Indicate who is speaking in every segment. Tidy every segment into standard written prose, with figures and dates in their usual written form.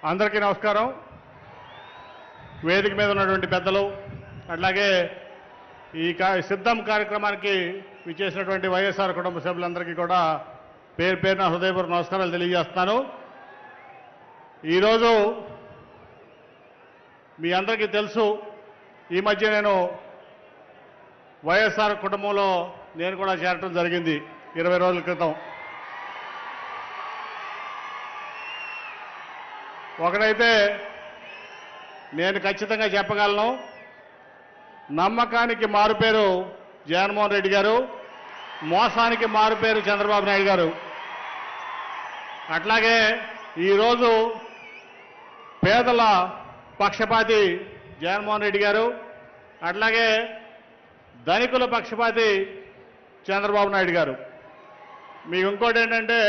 Speaker 1: అందరికీ నమస్కారం. వేదిక మీద ఉన్నటువంటి పెద్దలు, అట్లాగే ఈ సిద్ధం కార్యక్రమానికి విచ్చేసినటువంటి వైఎస్ఆర్ కుటుంబ సభ్యులందరికీ కూడా పేరు పేరున హృదయపూర్వక నమస్కారాలు తెలియజేస్తున్నాను. ఈరోజు మీ అందరికీ తెలుసు, ఈ మధ్య నేను వైఎస్ఆర్ కుటుంబంలో నేను కూడా చేరటం జరిగింది 20 రోజుల క్రితం. ఒకటైతే నేను ఖచ్చితంగా చెప్పగలను, నమ్మకానికి మారుపేరు జగన్మోహన్ రెడ్డి గారు, మోసానికి మారుపేరు చంద్రబాబు నాయుడు గారు. అట్లాగే ఈరోజు పేదల పక్షపాతి జగన్మోహన్ రెడ్డి గారు, అట్లాగే ధనికుల పక్షపాతి చంద్రబాబు నాయుడు గారు. మీకు ఇంకోటి ఏంటంటే,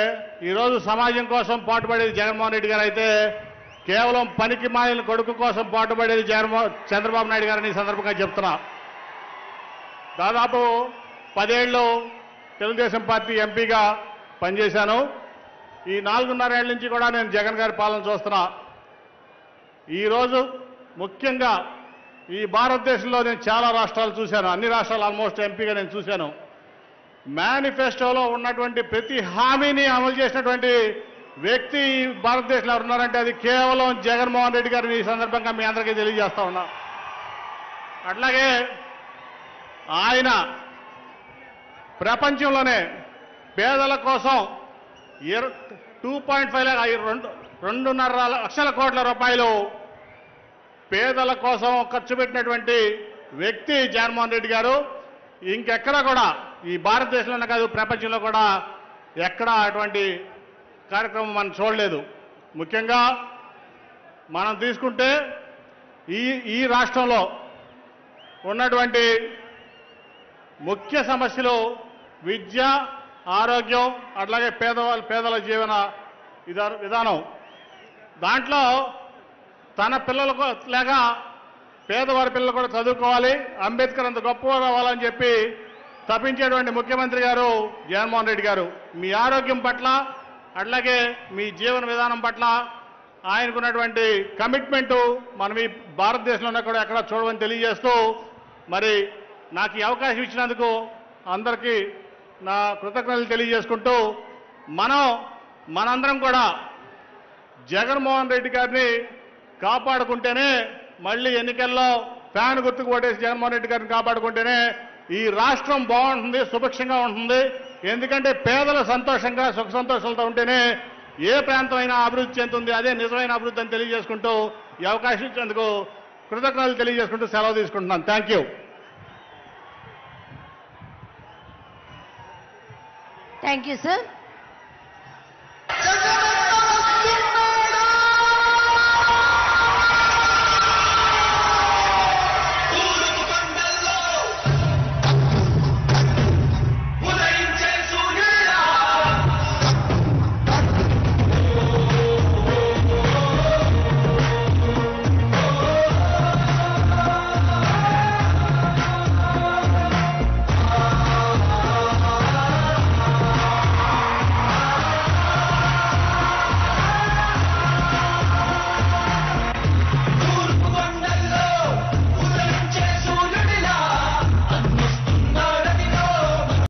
Speaker 1: ఈరోజు సమాజం కోసం పాటుపడేది జగన్మోహన్ రెడ్డి గారు అయితే, కేవలం పనికి మాలిన కొడుకు కోసం పాటుపడేది చంద్రబాబు నాయుడు గారిని ఈ సందర్భంగా చెప్తున్నా. దాదాపు 10 ఏళ్ళు తెలుగుదేశం పార్టీ ఎంపీగా పనిచేశాను. ఈ 4.5 ఏళ్ల నుంచి కూడా నేను జగన్ గారి పాలన చూస్తున్నా. ఈరోజు ముఖ్యంగా ఈ భారతదేశంలో నేను చాలా రాష్ట్రాలు చూశాను, అన్ని రాష్ట్రాలు ఆల్మోస్ట్ ఎంపీగా నేను చూశాను. మేనిఫెస్టోలో ఉన్నటువంటి ప్రతి హామీని అమలు చేసినటువంటి వ్యక్తి ఈ భారతదేశంలో ఎవరున్నారంటే అది కేవలం జగన్మోహన్ రెడ్డి గారిని ఈ సందర్భంగా మీ అందరికీ తెలియజేస్తా ఉన్నా. అట్లాగే ఆయన ప్రపంచంలోనే పేదల కోసం 2.5 లక్షల కోట్ల రూపాయలు పేదల కోసం ఖర్చు పెట్టినటువంటి వ్యక్తి జగన్మోహన్ రెడ్డి గారు. ఇంకెక్కడా కూడా ఈ భారతదేశంలోనే కాదు, ప్రపంచంలో కూడా ఎక్కడా అటువంటి కార్యక్రమం మనం చూడలేదు. ముఖ్యంగా మనం తీసుకుంటే ఈ రాష్ట్రంలో ఉన్నటువంటి ముఖ్య సమస్యలు విద్య, ఆరోగ్యం, అట్లాగే పేదల జీవన విధానం. దాంట్లో తన పిల్లలకు లేక పేదవారి పిల్లలు కూడా చదువుకోవాలి, అంబేద్కర్ అంత గొప్పవారు అవ్వాలని చెప్పి తప్పించేటువంటి ముఖ్యమంత్రి గారు జగన్మోహన్ రెడ్డి గారు. మీ ఆరోగ్యం పట్ల, అట్లాగే మీ జీవన విధానం పట్ల ఆయనకున్నటువంటి కమిట్మెంటు మనం ఈ భారతదేశంలో కూడా ఎక్కడ చూడమని తెలియజేస్తూ, మరి నాకు ఈ అవకాశం ఇచ్చినందుకు అందరికీ నా కృతజ్ఞతలు తెలియజేసుకుంటూ, మనందరం కూడా జగన్మోహన్ రెడ్డి గారిని కాపాడుకుంటేనే, మళ్ళీ ఎన్నికల్లో ఫ్యాన్ గుర్తుకు ఓటేసి జగన్మోహన్ రెడ్డి గారిని కాపాడుకుంటేనే ఈ రాష్ట్రం బాగుంటుంది, సుభిక్షంగా ఉంటుంది. ఎందుకంటే పేదలు సంతోషంగా సుఖ సంతోషాలతో ఉంటేనే ఏ ప్రాంతం అయినా అభివృద్ధి చెందుతుంది. అదే నిజమైన అభివృద్ధి అని తెలియజేసుకుంటూ, ఈ అవకాశం ఇచ్చేందుకు కృతజ్ఞతలు తెలియజేసుకుంటూ సెలవు తీసుకుంటున్నాను. Thank you.
Speaker 2: Thank you sir.